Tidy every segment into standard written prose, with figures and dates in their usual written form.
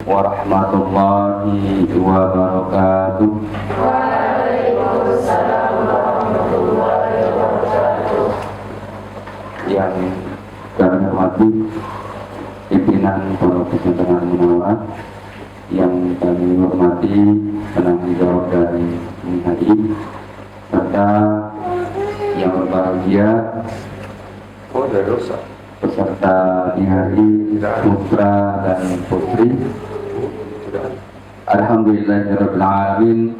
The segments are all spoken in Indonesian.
warahmatullahi wabarakatuh. Waalaikumsalam warahmatullahi wabarakatuh. Yang kami hormati pimpinan Pondok Pesantren Munawwarah, yang kami hormati penanggung jawab dari MIHI, serta yang berbahagia peserta MIHI putra dan putri. Alhamdulillahirabbil alamin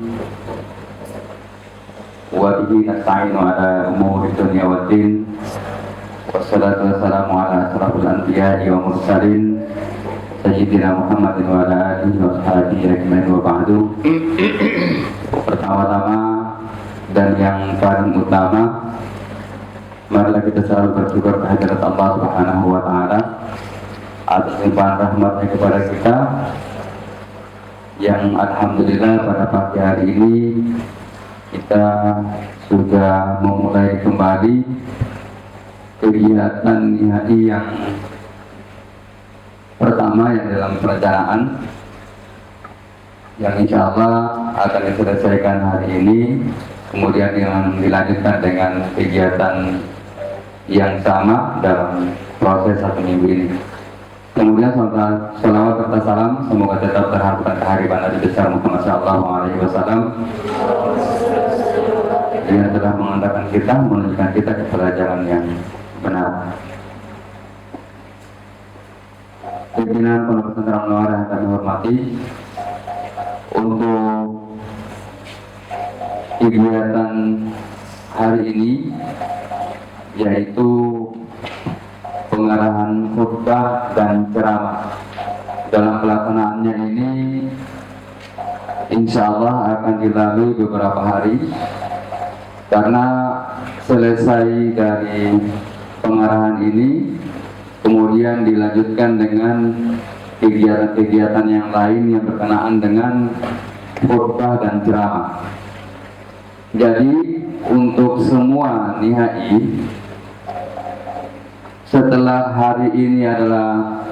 wa bihi nasta'inu ala umuri dunya waddin. Wassalatu wassalamu ala asrafil anbiya'i wa mursalin Sayyidina Muhammadin wa ala alihi wa sahbihi ajmain wa ba'du. Pertama-tama dan yang paling utama, marilah kita selalu bersyukur kehadirat Allah Subhanahu wa taala atas limpahan rahmatnya kepada kita, yang alhamdulillah pada pagi hari ini kita sudah memulai kembali kegiatan MIHI yang pertama, yang dalam perencanaan, yang insya Allah akan diselesaikan hari ini, kemudian yang dilanjutkan dengan kegiatan yang sama dalam proses 1 minggu ini. Kemudian salawat serta salam semoga tetap terhadirkan kehadiran Nabi besar Muhammad SAW yang telah mengantarkan kita, menunjukkan kita kepada jalan yang benar. Pimpinan Pondok Pesantren Munawwarah yang kami hormati, untuk kegiatan hari ini yaitu pengarahan khutbah dan ceramah. Dalam pelaksanaannya ini insya Allah akan dilalui beberapa hari, karena selesai dari pengarahan ini kemudian dilanjutkan dengan kegiatan-kegiatan yang lain yang berkenaan dengan khutbah dan ceramah. Jadi untuk semua MIHI, setelah hari ini adalah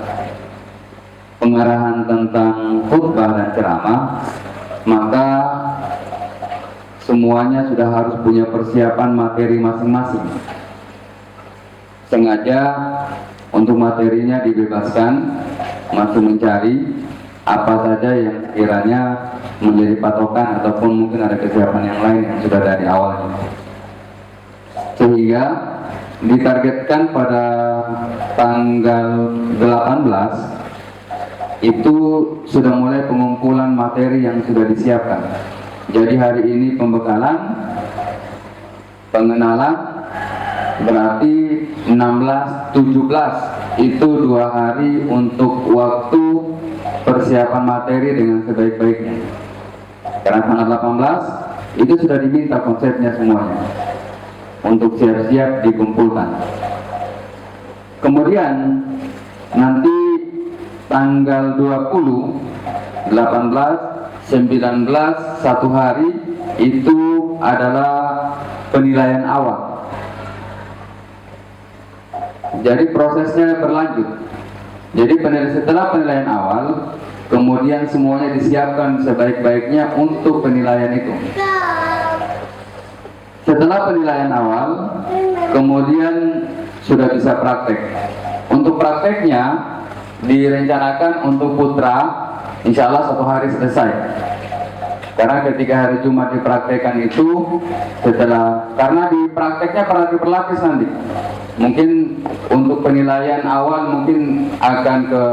pengarahan tentang khutbah dan ceramah, maka semuanya sudah harus punya persiapan materi masing-masing. Sengaja untuk materinya dibebaskan, masih mencari apa saja yang sekiranya menjadi patokan ataupun mungkin ada kesiapan yang lain yang sudah dari awalnya, sehingga ditargetkan pada tanggal 18 itu sudah mulai pengumpulan materi yang sudah disiapkan. Jadi hari ini pembekalan, pengenalan, berarti 16-17 itu 2 hari untuk waktu persiapan materi dengan sebaik-baiknya. Karena tanggal 18 itu sudah diminta konsepnya semuanya untuk siap-siap dikumpulkan. Kemudian nanti tanggal 20, 18, 19, 1 hari itu adalah penilaian awal. Jadi prosesnya berlanjut. Jadi setelah penilaian awal, kemudian semuanya disiapkan sebaik-baiknya untuk penilaian itu. Setelah penilaian awal, kemudian sudah bisa praktek. Untuk prakteknya direncanakan untuk putra, insya Allah 1 hari selesai. Karena ketika hari Jumat dipraktekkan itu, karena di prakteknya para berlapis nanti. Mungkin untuk penilaian awal mungkin akan ke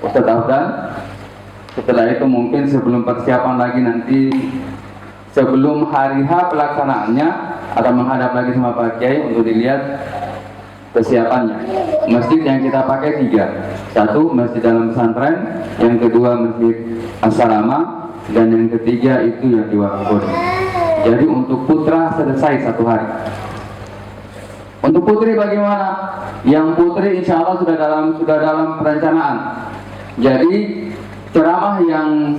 Ustadz Afdan. Setelah itu mungkin sebelum persiapan lagi nanti, sebelum hari H pelaksanaannya akan menghadap lagi sama Pak Kiai untuk dilihat kesiapannya. Masjid yang kita pakai 3. 1 masjid dalam pesantren, yang kedua masjid asrama, dan yang ketiga itu yang di Wakafuri. Jadi untuk putra selesai 1 hari. Untuk putri bagaimana? Yang putri insya Allah sudah dalam perencanaan. Jadi ceramah yang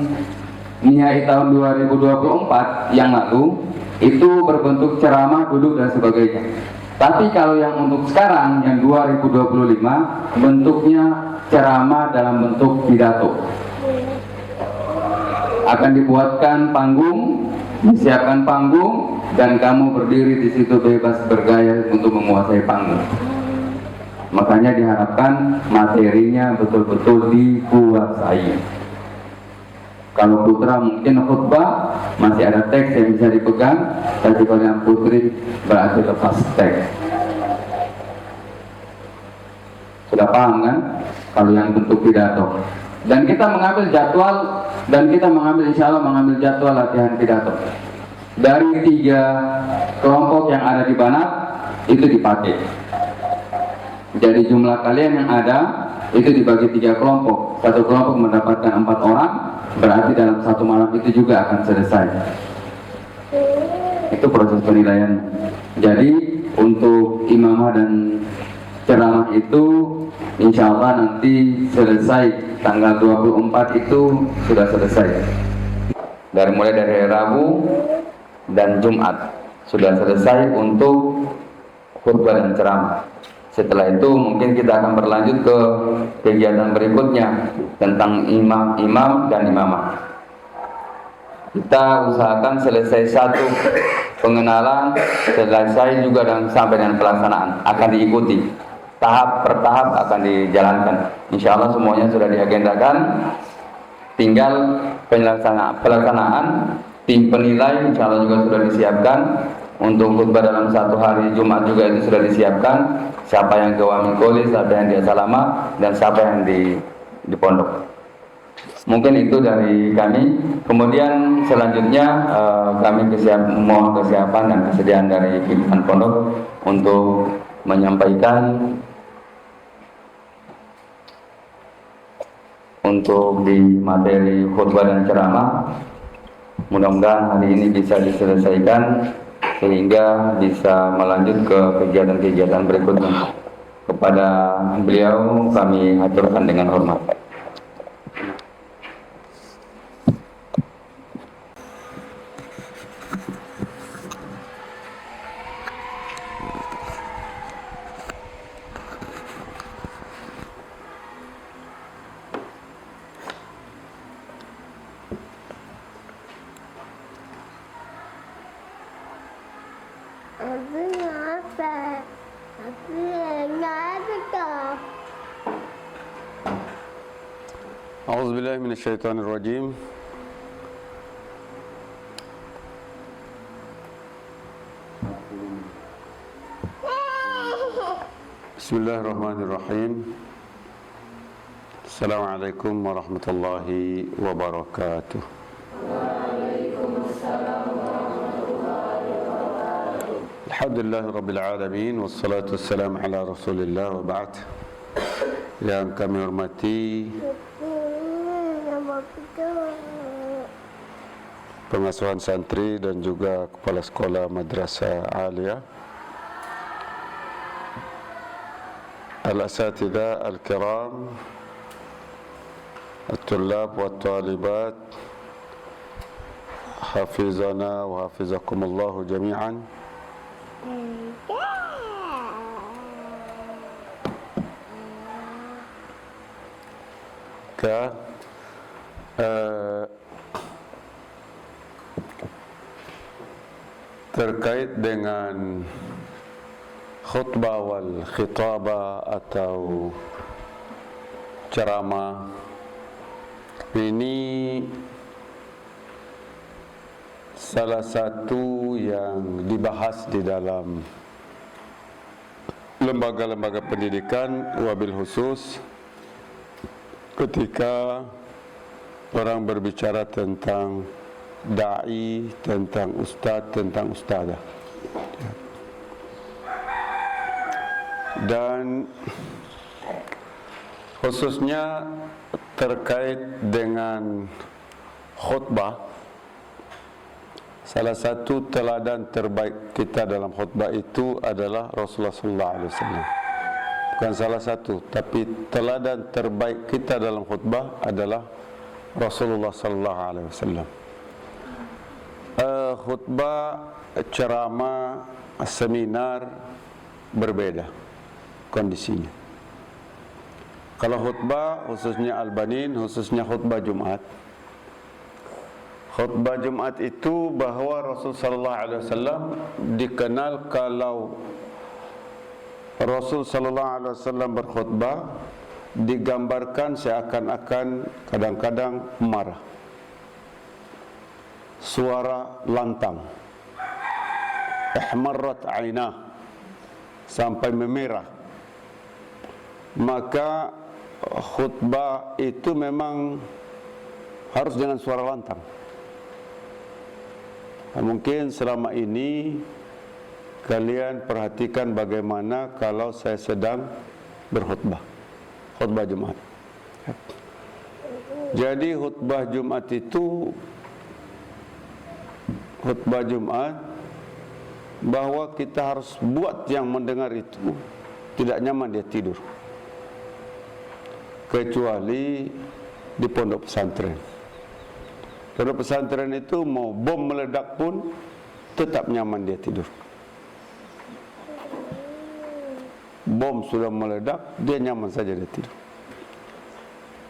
MIHI tahun 2024 yang lalu itu berbentuk ceramah, duduk dan sebagainya. Tapi kalau yang untuk sekarang, yang 2025, bentuknya ceramah dalam bentuk pidato. Akan dibuatkan panggung, disiapkan panggung, dan kamu berdiri di situ bebas bergaya untuk menguasai panggung. Makanya diharapkan materinya betul-betul dikuasai. Kalau putra mungkin khutbah masih ada teks yang bisa dipegang, tapi kalau yang putri berarti lepas teks. Sudah paham kan? Kalau yang bentuk pidato. Dan kita mengambil jadwal, dan kita mengambil, insya Allah mengambil jadwal latihan pidato. Dari 3 kelompok yang ada di Banat itu dipakai. Jadi jumlah kalian yang ada itu dibagi 3 kelompok. Satu kelompok mendapatkan 4 orang, berarti dalam satu malam itu juga akan selesai. Itu proses penilaian. Jadi untuk imamah dan ceramah itu insya Allah nanti selesai tanggal 24 itu sudah selesai. Mulai dari Rabu dan Jumat sudah selesai untuk khutbah dan ceramah. Setelah itu mungkin kita akan berlanjut ke kegiatan berikutnya tentang imam dan imamah. Kita usahakan selesai 1 pengenalan, selesai juga dan sampai dengan pelaksanaan akan diikuti. Tahap per tahap akan dijalankan. Insya Allah semuanya sudah diagendakan. Tinggal pelaksanaan, tim penilai insya Allah juga sudah disiapkan. Untuk khutbah dalam 1 hari Jumat juga itu sudah disiapkan. Siapa yang ke Wamikoli, siapa yang di Asalama, dan siapa yang di pondok. Mungkin itu dari kami. Kemudian selanjutnya kami mohon kesiapan dan kesediaan dari pimpinan pondok untuk menyampaikan untuk di materi khutbah dan ceramah. Mudah-mudahan hari ini bisa diselesaikan sehingga bisa melanjut ke kegiatan-kegiatan berikutnya. Kepada beliau kami aturkan dengan hormat. أعوذ بالله من الشيطان الرجيم. بسم الله الرحمن الرحيم. السلام عليكم ورحمة الله وبركاته. الحمد لله رب العالمين والصلاة والسلام على رسول الله وبعد. Yang kami hormati pengasuhan santri dan juga kepala sekolah Madrasah Aliyah, al-asatidzah al-kiram, at-tullab wa at-talibat, hafizana wa hafizakumullah jami'an. Terkait dengan khutbah wal khitabah atau ceramah ini salah satu yang dibahas di dalam lembaga-lembaga pendidikan, wabil khusus ketika orang berbicara tentang da'i, tentang ustadz, tentang ustadzah. Dan khususnya terkait dengan khutbah, salah satu teladan terbaik kita dalam khutbah itu adalah Rasulullah SAW. Bukan salah satu, tapi teladan terbaik kita dalam khutbah adalah Rasulullah SAW. Khutbah, ceramah, seminar berbeda kondisinya. Kalau khutbah, khususnya Al-Banin, khususnya khutbah Jumat, khutbah Jumat itu bahawa Rasul sallallahu alaihi wasallam dikenal kalau Rasul sallallahu alaihi wasallam berkhutbah digambarkan seakan-akan kadang-kadang marah, suara lantang, ihmarrat ainah, sampai memerah. Maka khutbah itu memang harus dengan suara lantang. Mungkin selama ini kalian perhatikan bagaimana kalau saya sedang berkhutbah, khutbah Jumat. Jadi khutbah Jumat itu, khutbah Jumat, bahwa kita harus buat yang mendengar itu tidak nyaman, dia tidur. Kecuali di pondok pesantren. Pondok pesantren itu mau bom meledak pun tetap nyaman dia tidur. Bom sudah meledak, dia nyaman saja dia tidur.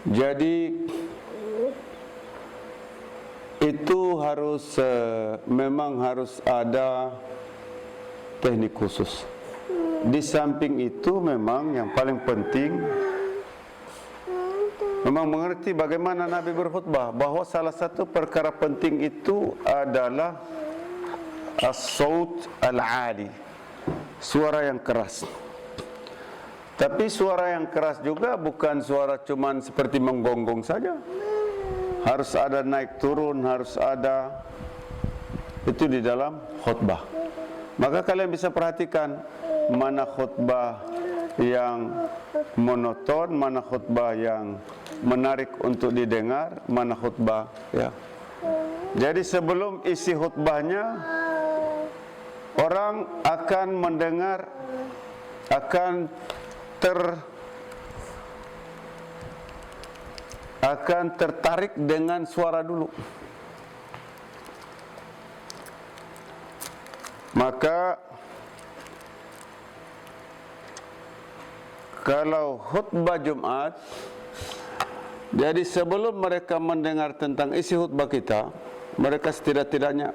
Jadi itu harus memang harus ada teknik khusus. Di samping itu memang yang paling penting memang mengerti bagaimana Nabi berkhutbah, bahwa salah satu perkara penting itu adalah as-saut al-ali, suara yang keras. Tapi suara yang keras juga bukan suara cuman seperti menggonggong saja. Harus ada naik turun, harus ada itu di dalam khutbah. Maka kalian bisa perhatikan mana khutbah yang monoton, mana khutbah yang menarik untuk didengar, mana khutbah ya. Jadi sebelum isi khutbahnya, orang akan mendengar, akan tertarik dengan suara dulu. Maka kalau khutbah Jumat, jadi sebelum mereka mendengar tentang isi khutbah kita, mereka setidak-tidaknya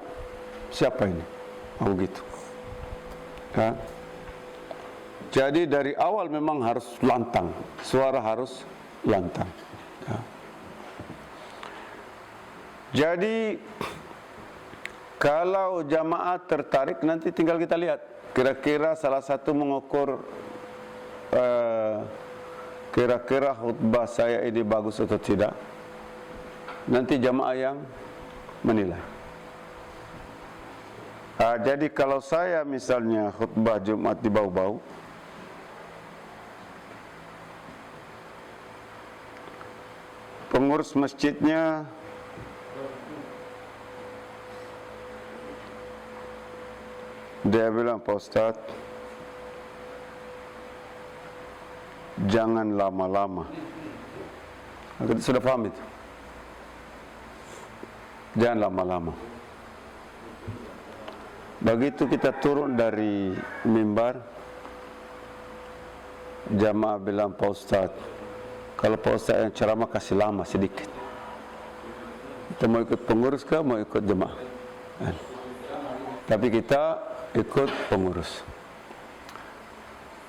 siapa ini? Oh gitu. Ya. Jadi dari awal memang harus lantang, suara harus lantang. Ya. Jadi kalau jamaah tertarik, nanti tinggal kita lihat kira-kira salah satu mengukur kira-kira khutbah saya ini bagus atau tidak. Nanti jamaah yang menilai. Jadi kalau saya misalnya khutbah Jumat di Bau-Bau, pengurus masjidnya dia bilang, Pak Ustadz, jangan lama-lama. Kita sudah paham itu. Jangan lama-lama. Begitu kita turun dari mimbar, jamaah bilang, Pak Ustadz, kalau Pak Ustadz yang ceramah kasih lama sedikit. Kita mau ikut pengurus kah, mau ikut jemaah? Tapi kita ikut pengurus.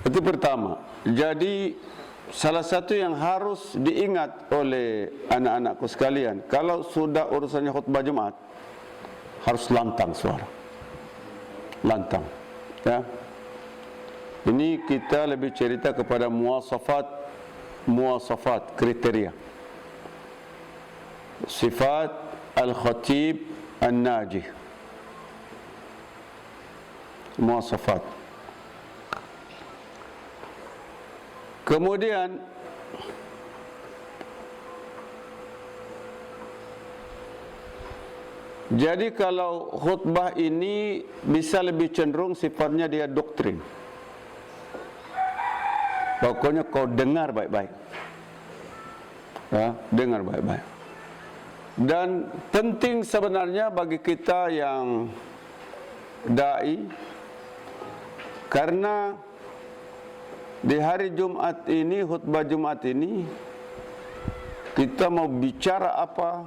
Itu pertama. Jadi salah satu yang harus diingat oleh anak-anakku sekalian, kalau sudah urusannya khutbah Jumat, harus lantang suara. Lantang. Ya. Ini kita lebih cerita kepada muwasafat kriteria. Sifat al-khatib an-najih. Muwasafat. Kemudian jadi kalau khutbah ini bisa lebih cenderung sifatnya dia doktrin. Pokoknya kau dengar baik-baik. Ya, dengar baik-baik. Dan penting sebenarnya bagi kita yang dai, karena di hari Jumat ini, khutbah Jumat ini, kita mau bicara apa,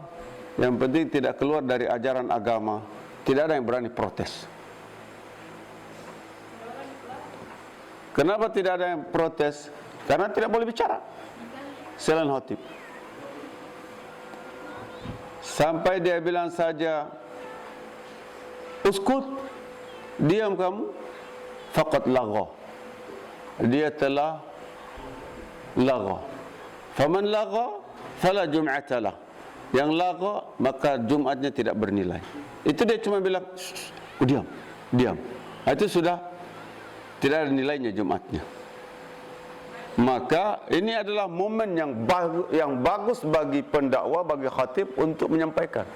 yang penting tidak keluar dari ajaran agama. Tidak ada yang berani protes. Kenapa tidak ada yang protes? Karena tidak boleh bicara selain khotib. Sampai dia bilang saja, uskut, diam kamu, faqad lagha, dia telah lagha. Faman lagha fala jum'ata lah. Yang lagha maka Jumatnya tidak bernilai. Itu dia cuma bilang, diam, diam. Itu sudah tidak ada nilainya Jumatnya. Maka ini adalah momen yang bagus bagi pendakwa, bagi khatib untuk menyampaikan.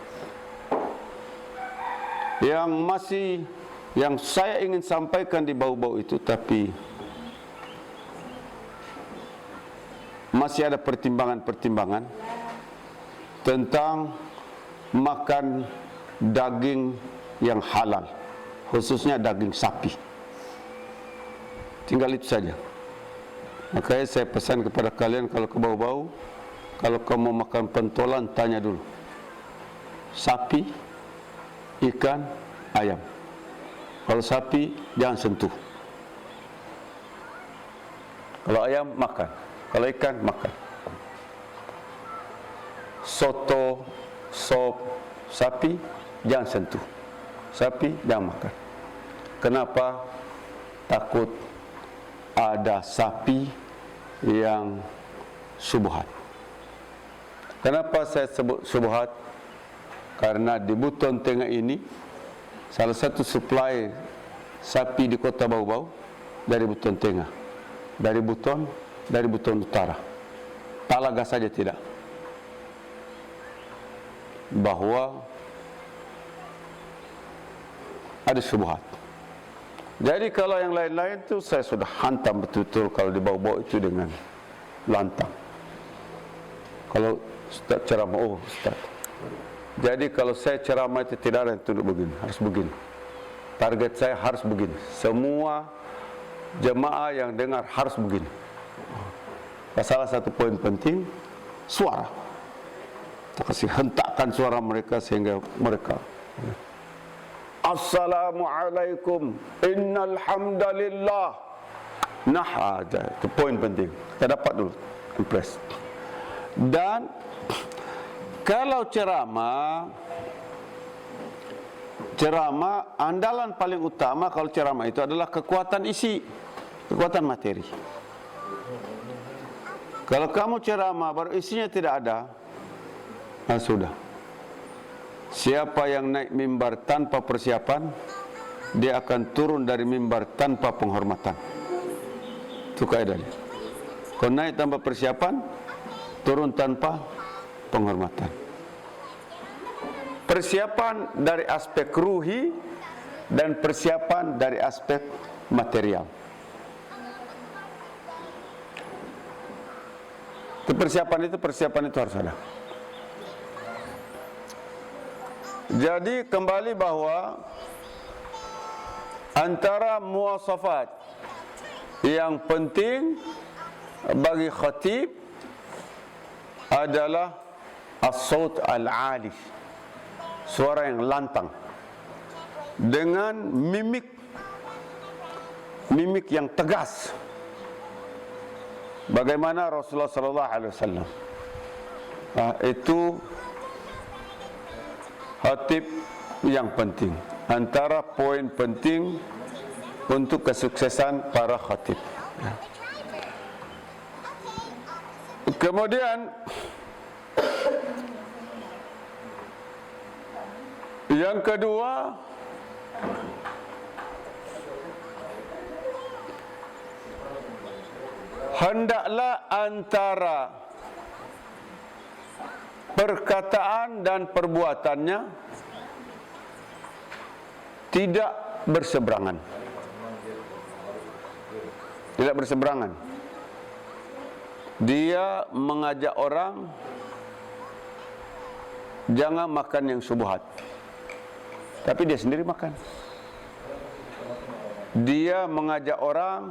Yang saya ingin sampaikan di bau-bau itu, tapi masih ada pertimbangan-pertimbangan tentang makan daging yang halal, khususnya daging sapi. Tinggal itu saja. Makanya saya pesan kepada kalian, kalau ke bau-bau, kalau kamu makan pentolan, tanya dulu, sapi, ikan, ayam. Kalau sapi, jangan sentuh. Kalau ayam, makan. Kalau ikan, makan. Soto, sop, sapi, jangan sentuh. Sapi, jangan makan. Kenapa? Takut ada sapi yang syubhat. Kenapa saya sebut syubhat? Karena di Buton Tengah ini, salah satu supply sapi di kota Bau-Bau dari Buton Tengah, dari Buton Utara. Talaga saja tidak. Bahwa ada syubhat. Jadi kalau yang lain-lain itu saya sudah hantam betul-betul kalau di Bau-Bau itu dengan lantang. Kalau Ustaz ceramah, oh Ustaz. Jadi kalau saya ceramah itu tidak ada yang tunduk begini, harus begini. Target saya harus begini. Semua jemaah yang dengar harus begini. Salah satu poin penting, suara. Kita kasih hentakkan suara mereka sehingga mereka, Assalamualaikum, innal hamdalillah. Nah, ada itu poin penting. Kita dapat dulu impress. Dan kalau ceramah andalan paling utama kalau ceramah itu adalah kekuatan isi, kekuatan materi. Kalau kamu ceramah baru isinya tidak ada, nah sudah. Siapa yang naik mimbar tanpa persiapan, dia akan turun dari mimbar tanpa penghormatan. Itu kaidahnya. Kau naik tanpa persiapan, turun tanpa penghormatan. Persiapan dari aspek ruhi dan persiapan dari aspek material. Persiapan itu harus ada. Jadi kembali bahwa antara muwasafat yang penting bagi khatib adalah as-saut al-ali, suara yang lantang dengan mimik yang tegas. Bagaimana Rasulullah sallallahu alaihi wasallam. Itu khatib yang penting, antara poin penting untuk kesuksesan para khatib. Kemudian yang kedua, hendaklah antara perkataan dan perbuatannya tidak berseberangan. Tidak berseberangan. Dia mengajak orang jangan makan yang syubhat, tapi dia sendiri makan. Dia mengajak orang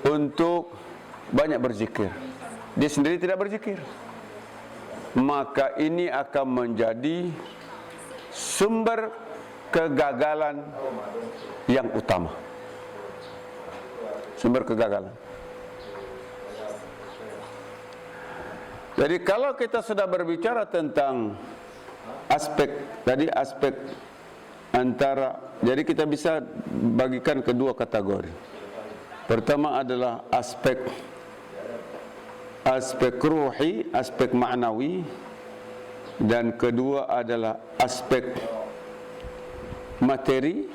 untuk banyak berzikir. Dia sendiri tidak berzikir, maka ini akan menjadi sumber kegagalan yang utama. Sumber kegagalan. Jadi kalau kita sudah berbicara tentang aspek antara, jadi kita bisa bagikan kedua kategori. Pertama adalah aspek ruhi, aspek ma'nawi, dan kedua adalah aspek materi,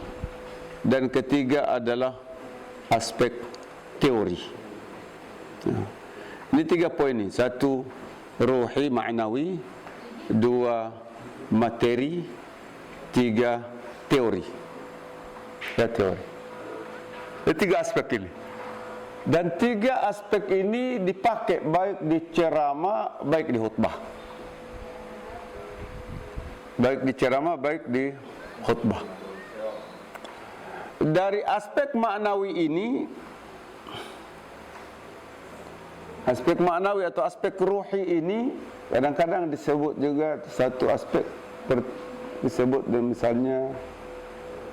dan ketiga adalah aspek teori. Ini 3 poin ini. 1 ruhi ma'nawi, 2 materi, 3 teori. Ya, teori. Ini 3 aspek ini. Dan 3 aspek ini dipakai baik di ceramah, baik di khutbah. Baik di ceramah, baik di khutbah. Dari aspek maknawi ini, aspek maknawi atau aspek ruhi ini kadang-kadang disebut juga satu aspek disebut misalnya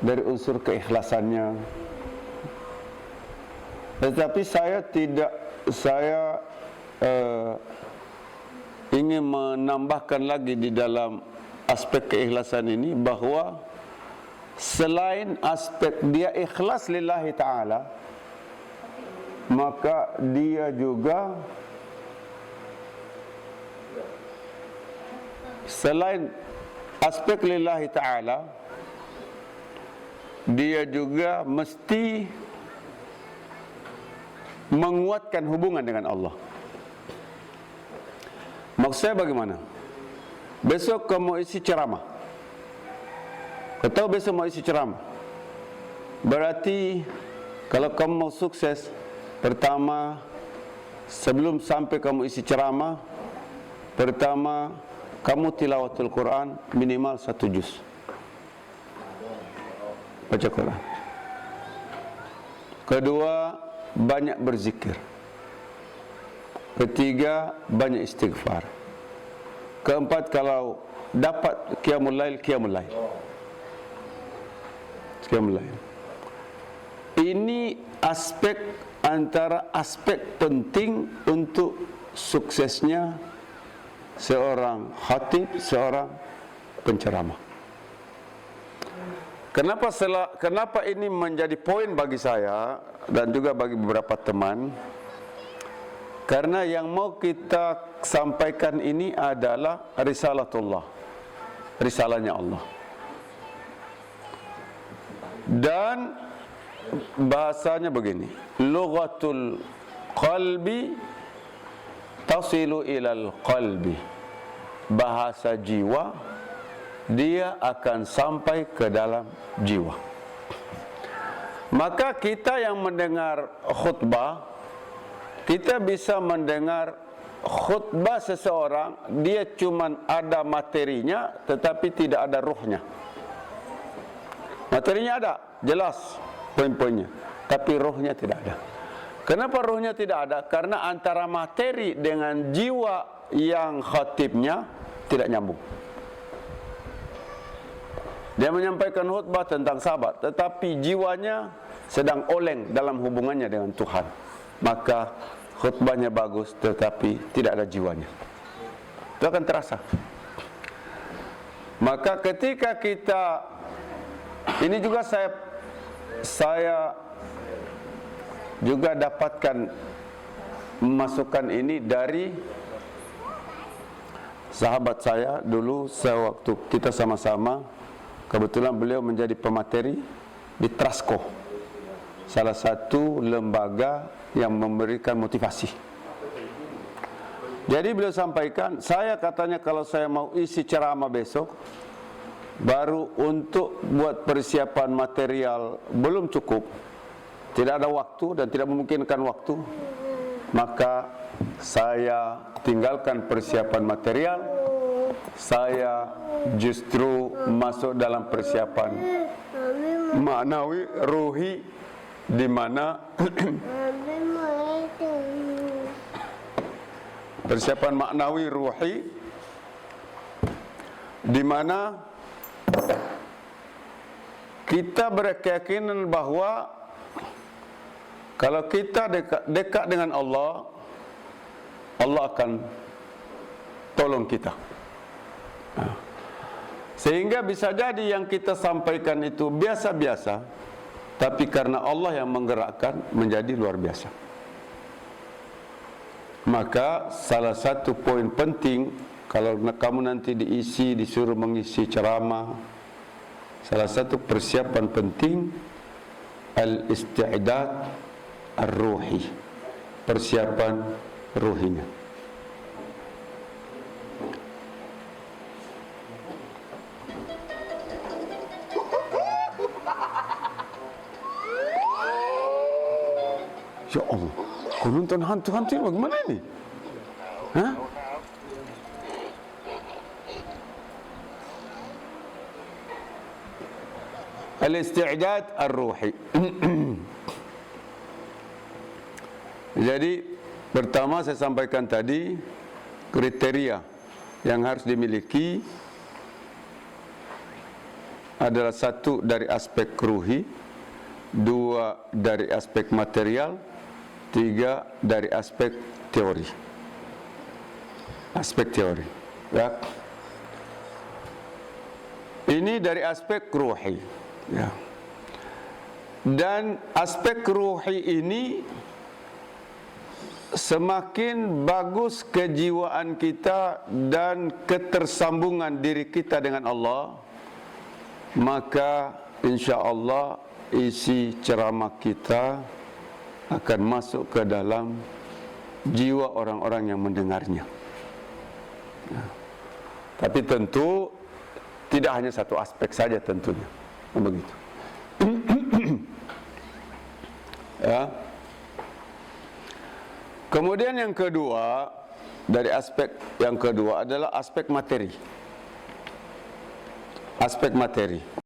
dari unsur keikhlasannya. Tetapi saya ingin menambahkan lagi di dalam aspek keikhlasan ini bahwa selain aspek dia ikhlas lillahi ta'ala, maka dia juga selain aspek lillahi ta'ala, dia juga mesti menguatkan hubungan dengan Allah. Maksud saya bagaimana? Besok kamu isi ceramah, atau besok mau isi ceramah, berarti kalau kamu mau sukses, pertama, sebelum sampai kamu isi ceramah, pertama, kamu tilawatul Quran minimal 1 juz. Baca Quran. Kedua, banyak berzikir. Ketiga, banyak istighfar. Keempat, kalau dapat qiyamul lail, qiyamul lail. Qiyamul lail. Ini antara aspek penting untuk suksesnya seorang khatib, seorang penceramah. Kenapa ini menjadi poin bagi saya dan juga bagi beberapa teman? Karena yang mau kita sampaikan ini adalah risalatullah, risalahnya Allah. Dan bahasanya begini, lughatul qalbi tasilu ilal qalbi. Bahasa jiwa, dia akan sampai ke dalam jiwa. Maka kita yang mendengar khutbah, kita bisa mendengar khutbah seseorang, dia cuma ada materinya tetapi tidak ada ruhnya. Materinya ada, jelas poin-poinnya, tapi ruhnya tidak ada. Kenapa ruhnya tidak ada? Karena antara materi dengan jiwa yang khatibnya tidak nyambung. Dia menyampaikan khutbah tentang sahabat, tetapi jiwanya sedang oleng dalam hubungannya dengan Tuhan. Maka khutbahnya bagus, tetapi tidak ada jiwanya. Itu akan terasa. Maka ketika kita, ini juga saya juga dapatkan masukan ini dari sahabat saya dulu, waktu kita sama-sama. Kebetulan beliau menjadi pemateri di Trasco, salah satu lembaga yang memberikan motivasi. Jadi beliau sampaikan, saya katanya kalau saya mau isi ceramah besok, baru untuk buat persiapan material belum cukup, tidak ada waktu dan tidak memungkinkan waktu, maka saya tinggalkan persiapan material, saya justru masuk dalam persiapan maknawi, ruhi, di mana persiapan maknawi ruhi, di mana kita berkeyakinan bahwa kalau kita dekat dengan Allah, Allah akan tolong kita. Sehingga bisa jadi yang kita sampaikan itu biasa-biasa, tapi karena Allah yang menggerakkan menjadi luar biasa. Maka salah satu poin penting kalau kamu nanti disuruh mengisi ceramah, salah satu persiapan penting al-isti'dad ar-ruhi, persiapan ruhinya. Ya Allah, kau nonton hantu-hantu ini bagaimana ini? Hah? Al-isti'dad ar-ruhi. Jadi pertama saya sampaikan tadi kriteria yang harus dimiliki adalah satu dari aspek ruhi, dua dari aspek material, tiga dari aspek teori. Aspek teori. Ya. Ini dari aspek ruhi. Ya. Dan aspek ruhi ini semakin bagus kejiwaan kita dan ketersambungan diri kita dengan Allah, maka insya-Allah isi ceramah kita akan masuk ke dalam jiwa orang-orang yang mendengarnya. Ya. Tapi tentu tidak hanya satu aspek saja tentunya. Begitu. Ya. Kemudian yang kedua, dari aspek yang kedua adalah aspek materi. Aspek materi.